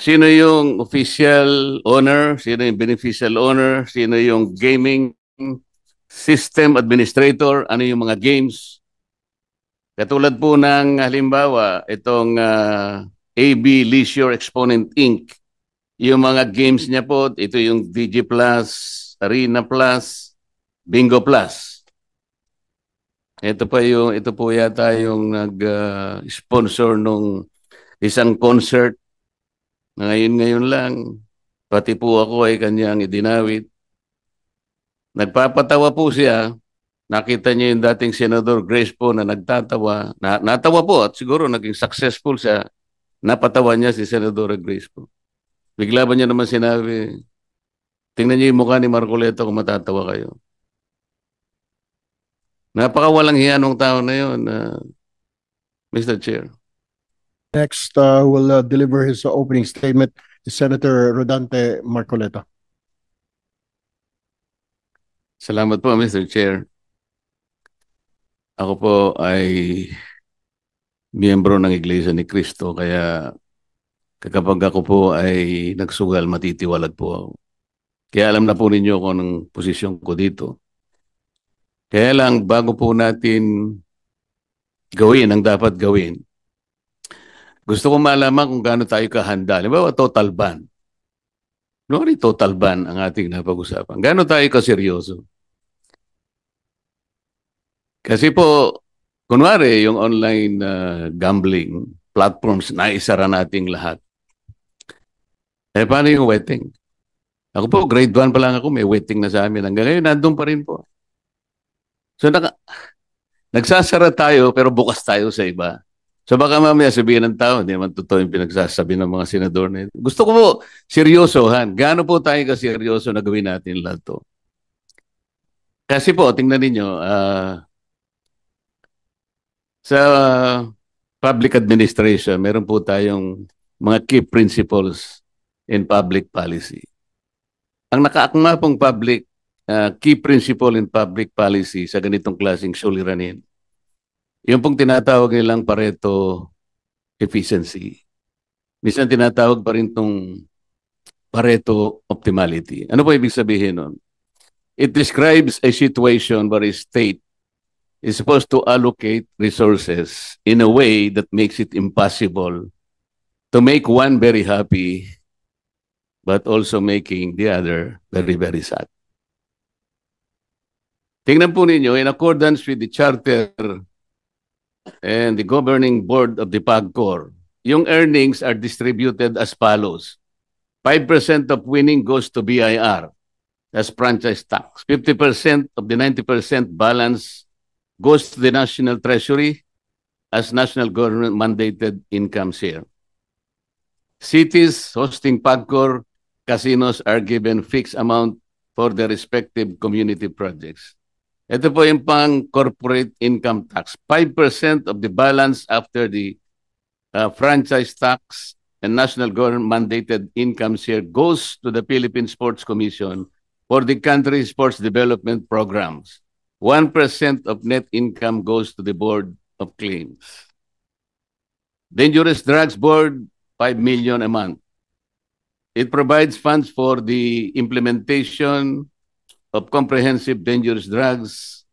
sino yung official owner, sino yung beneficial owner, sino yung gaming system administrator, ano yung mga games. Katulad po ng halimbawa, itong AB Leisure Exponent Inc. Yung mga games niya po, ito yung DG Plus, Arena Plus, Bingo Plus. Ito po yata yung nag-sponsor nung isang concert na ngayon lang. Pati po ako ay kanyang idinawit. Nagpapatawa po siya. Nakita niya yung dating Senador Grace po na nagtatawa. Natawa po at siguro naging successful siya. Napatawa niya si Senador Grace po. Bigla ba niya naman sinabi, tingnan niyo yung mukha ni Marcoleta kung matatawa kayo. Napakawalang hiya nung tao na yun, Mr. Chair. Next will deliver his opening statement is Senator Rodante Marcoleta. Salamat po, Mr. Chair. Ako po ay miyembro ng Iglesia ni Cristo, kaya kapag ako po ay nagsugal, matitiwalag po ako. Kaya alam na po ninyo kung anong posisyon ko dito. Kaya lang, bago po natin gawin ang dapat gawin, gusto ko malaman kung gaano tayo kahanda. Halimbawa, total ban. No, total ban ang ating napag-usapan. Gaano tayo kaseryoso? Kasi po, kunwari, yung online gambling platforms, naisara nating lahat. Paano yung wetting? Ako po, grade 1 pa lang ako, may wetting na sa amin. Hanggang ngayon, nandun pa rin po. So, nagsasara tayo, pero bukas tayo sa iba. So, baka mamaya sabihin ng tao, hindi naman totoo yung pinagsasabi ng mga senador na ito. Gusto ko po, seryosohan. Gaano po tayo kaseryoso na gawin natin lahat to? Kasi po, tingnan ninyo, sa public administration, meron po tayong mga key principles in public policy. Ang nakaakma pong key principle in public policy sa ganitong klaseng suliranin, yung pong tinatawag nilang Pareto efficiency. Minsan tinatawag pa rin itong Pareto optimality. Ano po ibig sabihin nun? It describes a situation where a state is supposed to allocate resources in a way that makes it impossible to make one very happy, but also making the other very, very sad. Tingnan po ninyo, in accordance with the charter and the governing board of the PAGCOR, yung earnings are distributed as follows. 5% of winning goes to BIR as franchise tax. 50% of the 90% balance goes to the National Treasury as national government mandated income share. Cities hosting PAGCOR casinos are given fixed amount for their respective community projects. Ito po yung pang corporate income tax. 5% of the balance after the franchise tax and national government mandated income share goes to the Philippine Sports Commission for the country's sports development programs. 1% of net income goes to the Board of Claims. Dangerous Drugs Board, 5 million a month. It provides funds for the implementation of comprehensive dangerous drugs,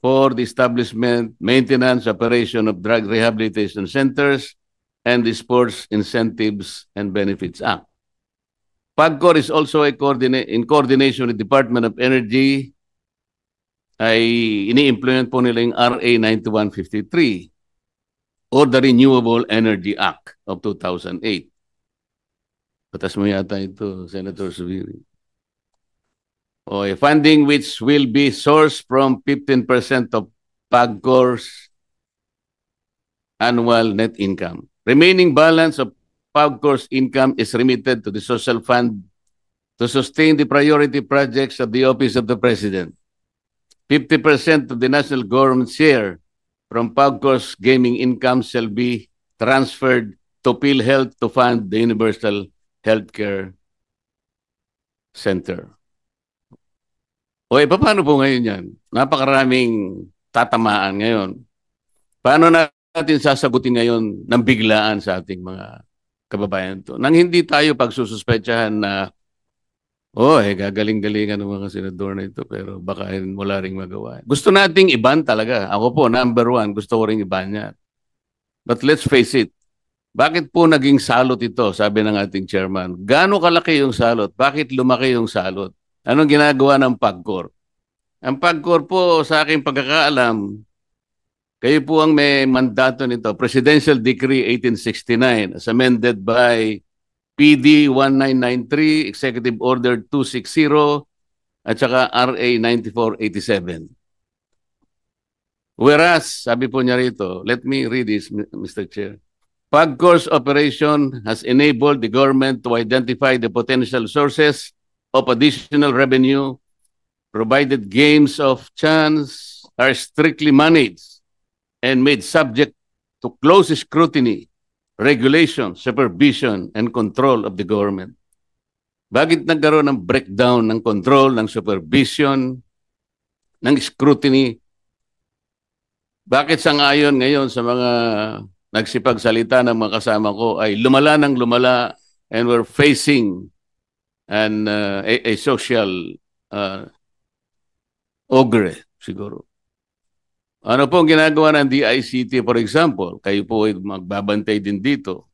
for the establishment, maintenance, operation of drug rehabilitation centers, and the Sports Incentives and Benefits Act. PAGCOR is also in coordination with the Department of Energy, ay ini-implement po nila yung RA 9153 or the Renewable Energy Act of 2008. Patas mo yata ito, Senator Zubiri. Okay, funding which will be sourced from 15% of PAGCOR's annual net income. Remaining balance of PAGCOR's income is remitted to the social fund to sustain the priority projects of the Office of the President. 50% of the national government share from PAGCOR's gaming income shall be transferred to PhilHealth to fund the Universal Healthcare Center. O paano po ngayon yan? Napakaraming tatamaan ngayon. Paano natin sasagutin ngayon ng biglaan sa ating mga kababayan to. Nang hindi tayo pagsususpetsahan na, gagaling-galingan ng mga senador na ito, pero baka wala ring magawa. Gusto nating iban talaga. Ako po, number one, gusto ko ring iban yan. But let's face it, bakit po naging salot ito, sabi ng ating chairman? Gaano kalaki yung salot? Bakit lumaki yung salot? Anong ginagawa ng PAGCOR? Ang PAGCOR po, sa aking pagkakaalam, kayo po ang may mandato nito, Presidential Decree 1869 as amended by PD 1993, Executive Order 260, at saka RA 9487. Whereas, sabi po niya rito, let me read this, Mr. Chair. PAGCOR's operation has enabled the government to identify the potential sources of additional revenue, provided games of chance are strictly managed and made subject to close scrutiny, regulation, supervision, and control of the government. Bakit nagkaroon ng breakdown ng control, ng supervision, ng scrutiny? Bakit sangayon ngayon sa mga nagsipagsalita ng mga kasama ko ay lumala ng lumala and we're facing a social ogre siguro. Ano po ang ginagawa ng DICT, for example? Kayo po ay magbabantay din dito.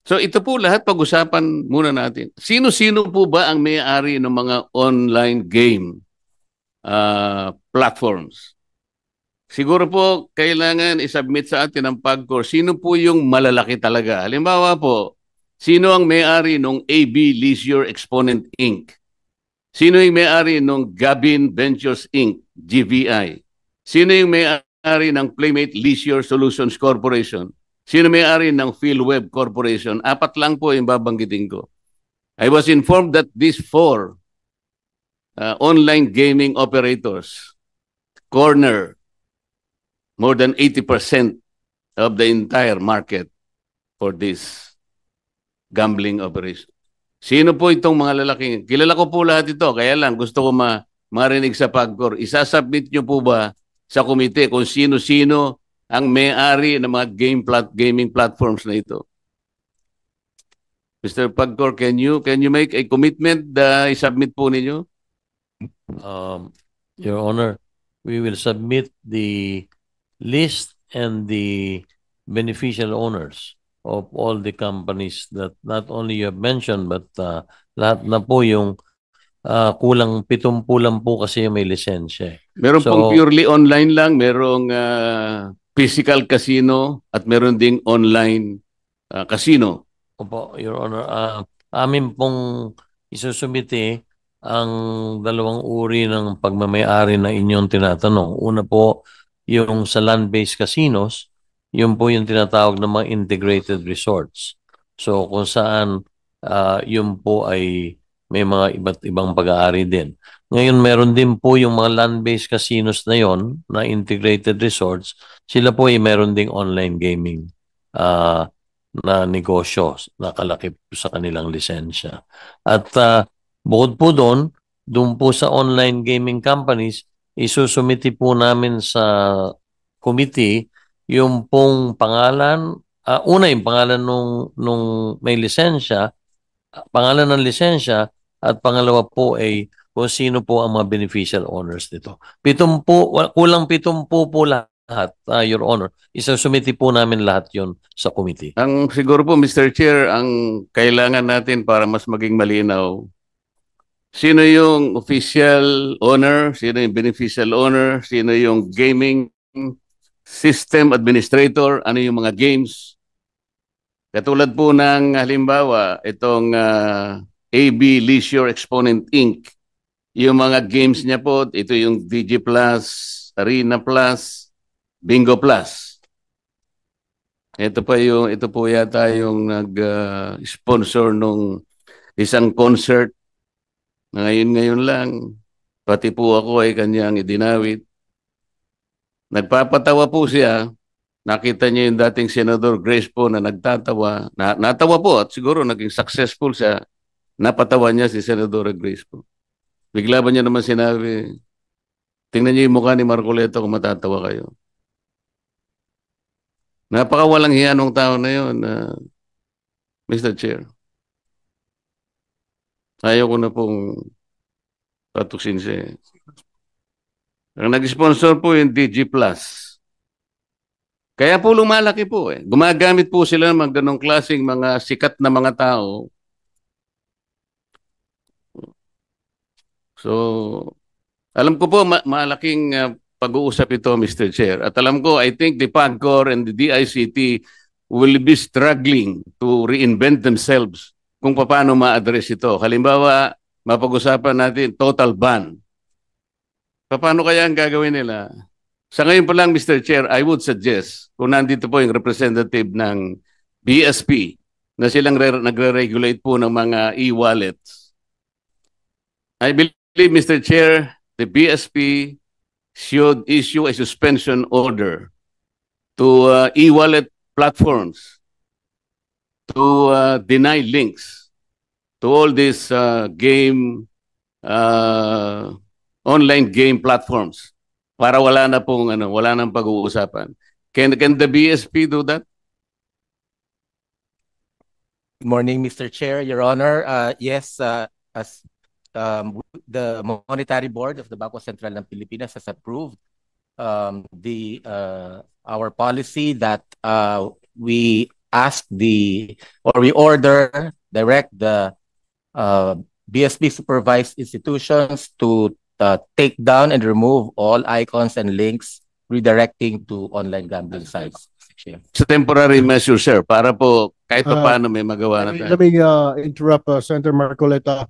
So ito po lahat pag-usapan muna natin. Sino-sino po ba ang may-ari ng mga online game platforms? Siguro po kailangan isubmit sa atin ang PAGCOR. Sino po yung malalaki talaga? Halimbawa po, sino ang may-ari ng AB Leisure Exponent Inc.? Sino yung may-ari ng Gabin Ventures Inc., GVI? Sino yung may-ari ng Playmate Leisure Solutions Corporation? Sino may-ari ng PhilWeb Corporation? 4 lang po yung babanggitin ko. I was informed that these 4 online gaming operators corner more than 80% of the entire market for this gambling operation. Sino po itong mga lalaking? Kilala ko po lahat ito, kaya lang gusto ko marinig sa PAGCOR. Isasubmit nyo po ba sa komite kung sino-sino ang may-ari ng mga gaming platforms na ito? Mr. PAGCOR, can you make a commitment na isubmit po ninyo? Your Honor, we will submit the list and the beneficial owners of all the companies that not only you have mentioned but lahat na po yung kulang 70 lang po kasi yung may lisensya. Meron pong purely online lang, merong physical casino at meron ding online casino. Opo, Your Honor, amin pong isusumite ang 2 uri ng pagmamayari na inyong tinatanong. Una po, yung sa land-based casinos, yun po yung tinatawag ng mga integrated resorts. So kung saan yun po ay may mga iba't ibang pag-aari din. Ngayon meron din po yung mga land-based casinos na yon na integrated resorts. Sila po ay meron ding online gaming na negosyo na kalakip sa kanilang lisensya. At bukod po doon po sa online gaming companies, isusumiti po namin sa committee yung pong pangalan, una yung pangalan nung may lisensya, pangalan ng lisensya, at pangalawa po ay kung sino po ang mga beneficial owners nito. Kulang 70 po lahat, Your Honor. Isusumiti po namin lahat yon sa committee. Ang siguro po, Mr. Chair, ang kailangan natin para mas maging malinaw, sino yung official owner, sino yung beneficial owner, sino yung gaming system administrator, ano yung mga games. Katulad po ng halimbawa, itong AB Leisure Exponent Inc. Yung mga games niya po, ito yung DG Plus, Arena Plus, Bingo Plus. Ito po yata yung nag-sponsor nung isang concert na ngayon lang. Pati po ako ay kanyang idinawit. Nagpapatawa po siya. Nakita niya yung dating Senador Grace po na nagtatawa. Natawa po at siguro naging successful siya. Napatawa niya si Senador Grace po. Bigla ba niya naman sinabi, tingnan niyo yung mukha ni Marcoleta kung matatawa kayo. Napakawalang hiya nung tao na yun, Mr. Chair. Ayaw ko na pong patuksin siya. Ang nag-sponsor po yung DG Plus. Kaya po lumalaki po eh. Gumagamit po sila ng ganong klaseng mga sikat na mga tao. So, alam ko po malaking pag-uusap ito, Mr. Chair. At alam ko, I think the PAGCOR and the DICT will be struggling to reinvent themselves kung paano ma-address ito. Halimbawa, mapag-usapan natin total ban. Paano kaya ang gagawin nila? Sa ngayon pa lang, Mr. Chair, I would suggest, kung nandito po yung representative ng BSP, na silang nagre-regulate po ng mga e-wallets. I believe, Mr. Chair, the BSP should issue a suspension order to e-wallet platforms to deny links to all these online game platforms para wala na pong wala nang pag-uusapan. Can the BSP do that? Good morning, Mr. Chair, Your Honor. Yes, as the Monetary Board of the Bangko Sentral ng Pilipinas has approved our policy that we direct the BSP supervised institutions to take down and remove all icons and links redirecting to online gambling sites. Sa temporary measure, sir, para po kahit pa paano may magawa na tayo. Let me interrupt Senator Marcoleta.